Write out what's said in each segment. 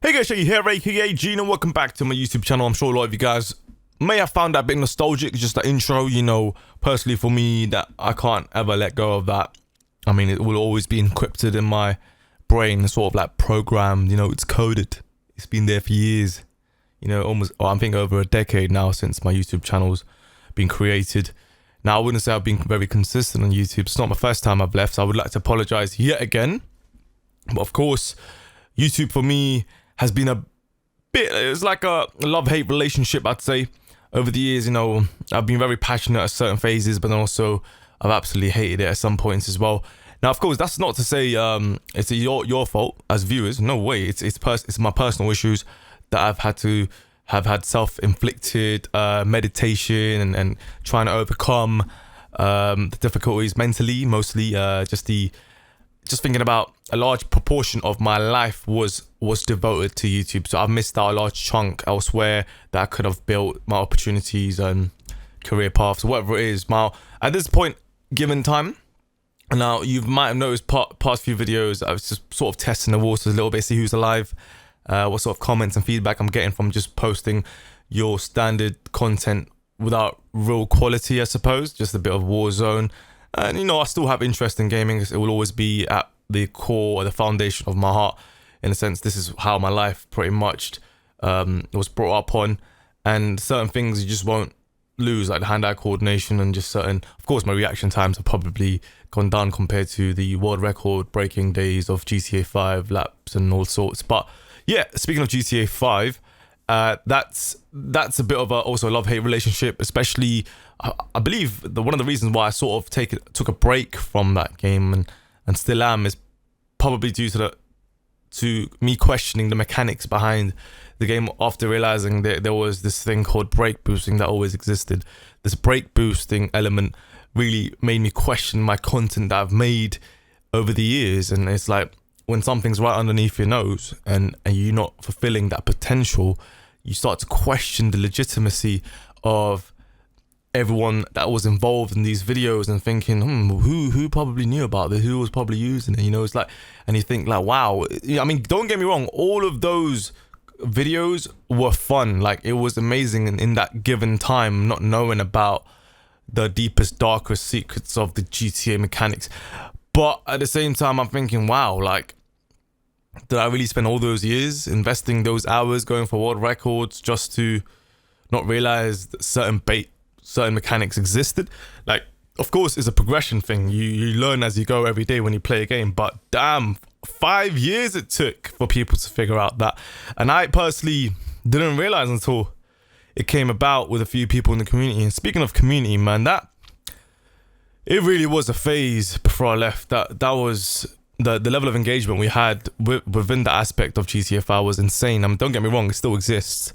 Hey guys, Shaggy here, aka Gene, and welcome back to my YouTube channel. I'm sure a lot of you guys may have found that a bit nostalgic, just the intro, you know. Personally for me, that I can't ever let go of that. I mean, it will always be encrypted in my brain, sort of like programmed, you know, it's coded. It's been there for years, you know, almost, I'm thinking over a decade now since my YouTube channel's been created. Now, I wouldn't say I've been very consistent on YouTube. It's not my first time I've left, so I would like to apologize yet again. But of course, YouTube for me has been a bit, it's like a love-hate relationship, I'd say. Over the years, you know, I've been very passionate at certain phases, but then also I've absolutely hated it at some points as well. Now, of course, that's not to say it's your fault as viewers. No way. It's my personal issues that I've had self-inflicted meditation and trying to overcome the difficulties mentally, mostly just thinking about a large proportion of my life was devoted to YouTube. So I've missed out a large chunk elsewhere that I could have built my opportunities and career paths, whatever it is. Now, at this point, given time, now you might have noticed past few videos, I was just sort of testing the waters a little bit, see who's alive, what sort of comments and feedback I'm getting from just posting your standard content without real quality, I suppose, just a bit of Warzone. And, you know, I still have interest in gaming. It will always be at the core or the foundation of my heart. In a sense, this is how my life pretty much was brought up on. And certain things you just won't lose, like the hand-eye coordination and just certain... Of course, my reaction times have probably gone down compared to the world record breaking days of GTA 5 laps and all sorts. But yeah, speaking of GTA 5, that's a bit of also a love-hate relationship, especially... I believe one of the reasons why I sort of took a break from that game and still am is probably due to me questioning the mechanics behind the game after realizing that there was this thing called break boosting that always existed. This break boosting element really made me question my content that I've made over the years. And it's like when something's right underneath your nose and you're not fulfilling that potential, you start to question the legitimacy of everyone that was involved in these videos and thinking, who probably knew about this? Who was probably using it? You know, it's like, and you think like, wow. I mean, don't get me wrong. All of those videos were fun. Like, it was amazing in that given time, not knowing about the deepest, darkest secrets of the GTA mechanics. But at the same time, I'm thinking, wow, like, did I really spend all those years investing those hours going for world records just to not realize that certain mechanics existed? Like, of course, it's a progression thing. You learn as you go every day when you play a game, but damn, 5 years it took for people to figure out that. And I personally didn't realize until it came about with a few people in the community. And speaking of community, man, it really was a phase before I left. That was the level of engagement we had within the aspect of GTA 5 was insane. I mean, don't get me wrong, it still exists.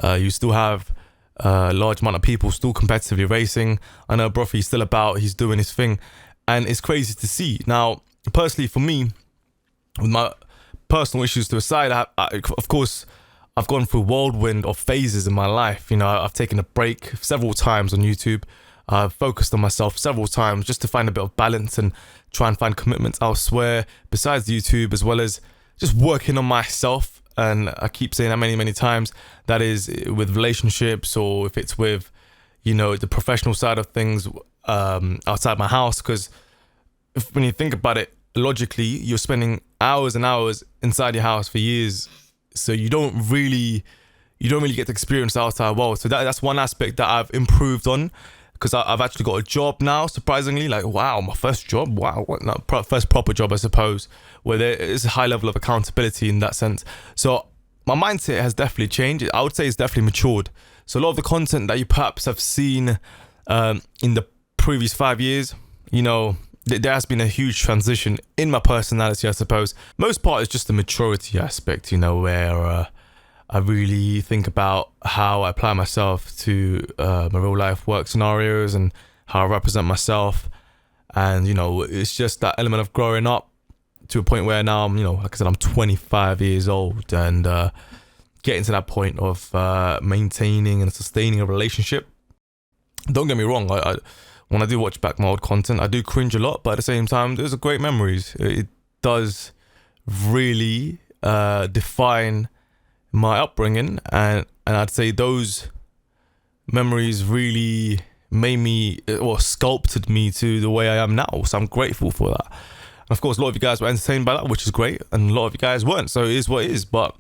You still have a large amount of people still competitively racing. I know Brothy's still about, he's doing his thing, and it's crazy to see. Now, personally for me, with my personal issues to the side, of course, I've gone through whirlwind of phases in my life. You know, I've taken a break several times on YouTube. I've focused on myself several times just to find a bit of balance and try and find commitments elsewhere besides YouTube, as well as just working on myself. And I keep saying that many times, that is with relationships, or if it's with, you know, the professional side of things outside my house. Because when you think about it, logically, you're spending hours and hours inside your house for years. So you don't really get to experience the outside world. So that's one aspect that I've improved on. Because I've actually got a job now, surprisingly. Like, wow, my first job. Wow, first proper job, I suppose, where there is a high level of accountability in that sense. So my mindset has definitely changed. I would say it's definitely matured. So a lot of the content that you perhaps have seen in the previous 5 years, you know, there has been a huge transition in my personality, I suppose. Most part is just the maturity aspect, you know, where I really think about how I apply myself to my real life work scenarios and how I represent myself. And, you know, it's just that element of growing up to a point where now I'm, you know, like I said, I'm 25 years old and getting to that point of maintaining and sustaining a relationship. Don't get me wrong, when I do watch back my old content, I do cringe a lot, but at the same time, those are great memories. It does really define my upbringing, and I'd say those memories really made me, or sculpted me to the way I am now. So I'm grateful for that. And of course, a lot of you guys were entertained by that, which is great, and a lot of you guys weren't. So it is what it is. But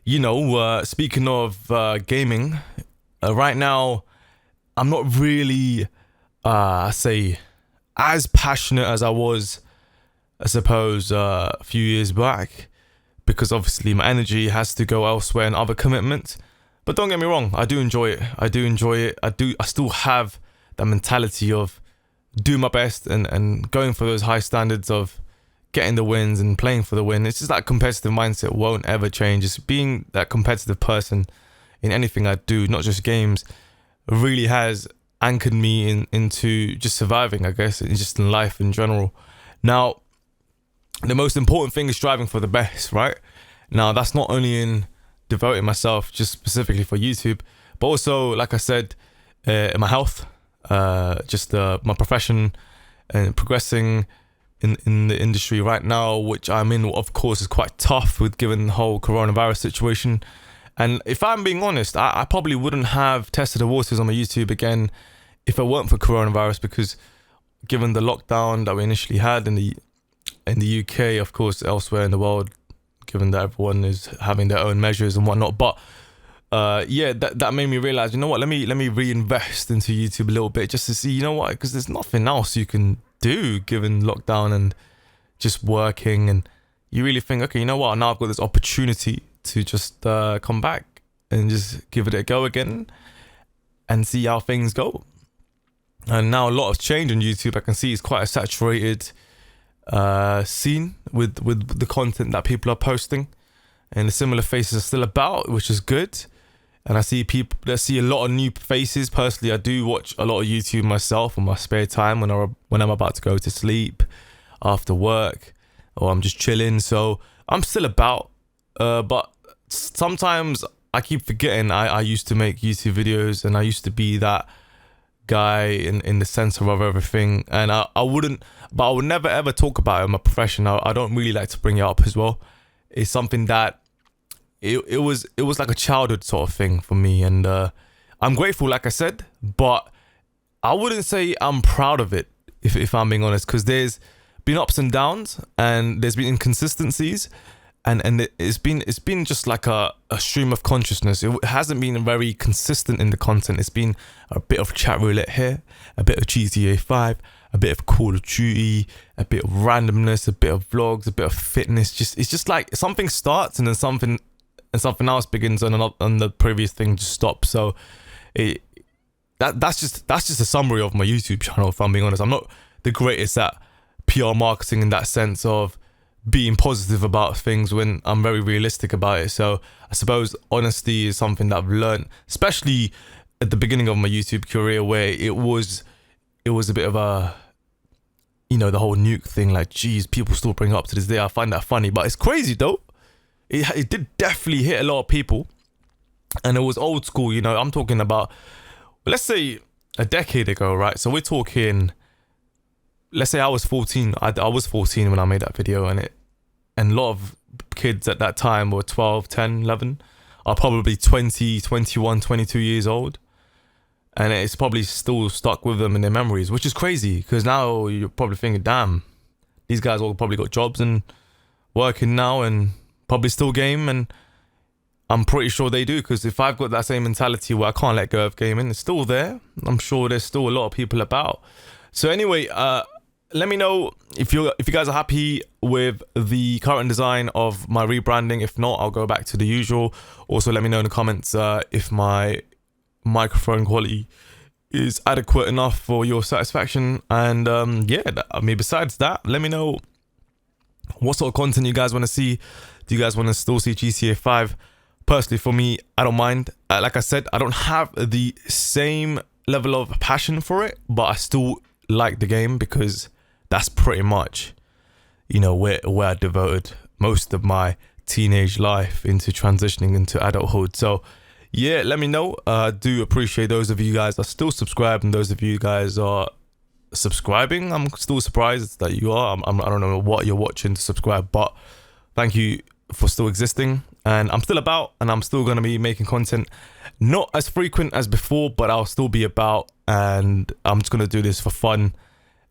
you know, speaking of gaming, right now I'm not really, say, as passionate as I was, I suppose, a few years back, because obviously my energy has to go elsewhere and other commitments. But don't get me wrong, I do enjoy it. I still have that mentality of doing my best and going for those high standards of getting the wins and playing for the win. It's just that competitive mindset won't ever change. Just being that competitive person in anything I do, not just games, really has anchored me into just surviving, I guess, and just in life in general. Now, the most important thing is striving for the best, right? Now, that's not only in devoting myself just specifically for YouTube, but also, like I said, in my health, my profession, and progressing in the industry right now, which I'm in, of course, is quite tough with given the whole coronavirus situation. And if I'm being honest, I probably wouldn't have tested the waters on my YouTube again if it weren't for coronavirus, because given the lockdown that we initially had in the UK, of course, elsewhere in the world, given that everyone is having their own measures and whatnot. But that made me realize, you know what, let me reinvest into YouTube a little bit, just to see, you know what, because there's nothing else you can do given lockdown and just working, and you really think, okay, you know what, now I've got this opportunity to just come back and just give it a go again and see how things go. And now a lot has changed on YouTube. I can see it's quite a saturated scene with the content that people are posting, and the similar faces are still about, which is good. And I see a lot of new faces. Personally, I do watch a lot of YouTube myself in my spare time when I'm about to go to sleep, after work, or I'm just chilling. So I'm still about, but sometimes I keep forgetting I used to make YouTube videos, and I used to be that guy in the center of everything, and I would never ever talk about it in my profession. I don't really like to bring it up as well. It's something that it was like a childhood sort of thing for me, and I'm grateful, like I said, but I wouldn't say I'm proud of it, if I'm being honest, because there's been ups and downs, and there's been inconsistencies, and it's been just like a stream of consciousness. It hasn't been very consistent in the content. It's been a bit of chat roulette here, a bit of GTA 5, a bit of Call of Duty, a bit of randomness, a bit of vlogs, a bit of fitness. It's just like something starts and then something else begins, and the previous thing just stops. So that's just a summary of my YouTube channel, if I'm being honest. I'm not the greatest at PR marketing in that sense of being positive about things when I'm very realistic about it. So I suppose honesty is something that I've learned, especially at the beginning of my YouTube career, where it was a bit of a, you know, the whole nuke thing, like, geez, people still bring it up to this day. I find that funny, but it's crazy though. It did definitely hit a lot of people, and it was old school, you know. I'm talking about, let's say, a decade ago, right? So we're talking, let's say I was 14. I was 14 when I made that video, and a lot of kids at that time were 12, 10, 11, are probably 20, 21, 22 years old. And it's probably still stuck with them in their memories, which is crazy, because now you're probably thinking, damn, these guys all probably got jobs and working now and probably still game. And I'm pretty sure they do, because if I've got that same mentality where I can't let go of gaming, it's still there. I'm sure there's still a lot of people about. So anyway, let me know if you guys are happy with the current design of my rebranding. If not, I'll go back to the usual. Also, let me know in the comments if my microphone quality is adequate enough for your satisfaction. And besides that, let me know what sort of content you guys want to see. Do you guys want to still see GTA 5? Personally, for me, I don't mind. Like I said, I don't have the same level of passion for it, but I still like the game, because that's pretty much, you know, where I devoted most of my teenage life into transitioning into adulthood. So yeah, let me know. I do appreciate those of you guys that are still subscribed, and those of you guys are subscribing. I'm still surprised that you are. I don't know what you're watching to subscribe, but thank you for still existing. And I'm still about, and I'm still going to be making content, not as frequent as before, but I'll still be about, and I'm just going to do this for fun.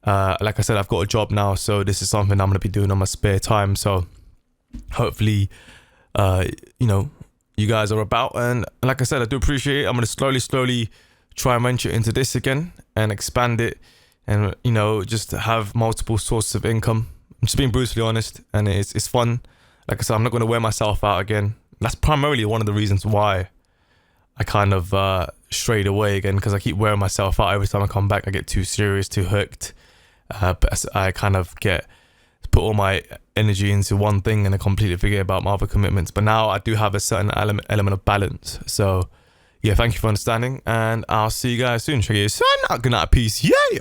Like I said, I've got a job now, so this is something I'm going to be doing on my spare time. So hopefully, you know, you guys are about. And like I said, I do appreciate it. I'm going to slowly try and venture into this again and expand it, and, you know, just have multiple sources of income. I'm just being brutally honest, and it's fun. Like I said, I'm not going to wear myself out again. That's primarily one of the reasons why I kind of strayed away again, because I keep wearing myself out. Every time I come back, I get too serious, too hooked. But I kind of put all my energy into one thing and I completely forget about my other commitments. But now I do have a certain element of balance. So yeah, thank you for understanding, and I'll see you guys soon. Check you soon. Good night, peace. Yeah.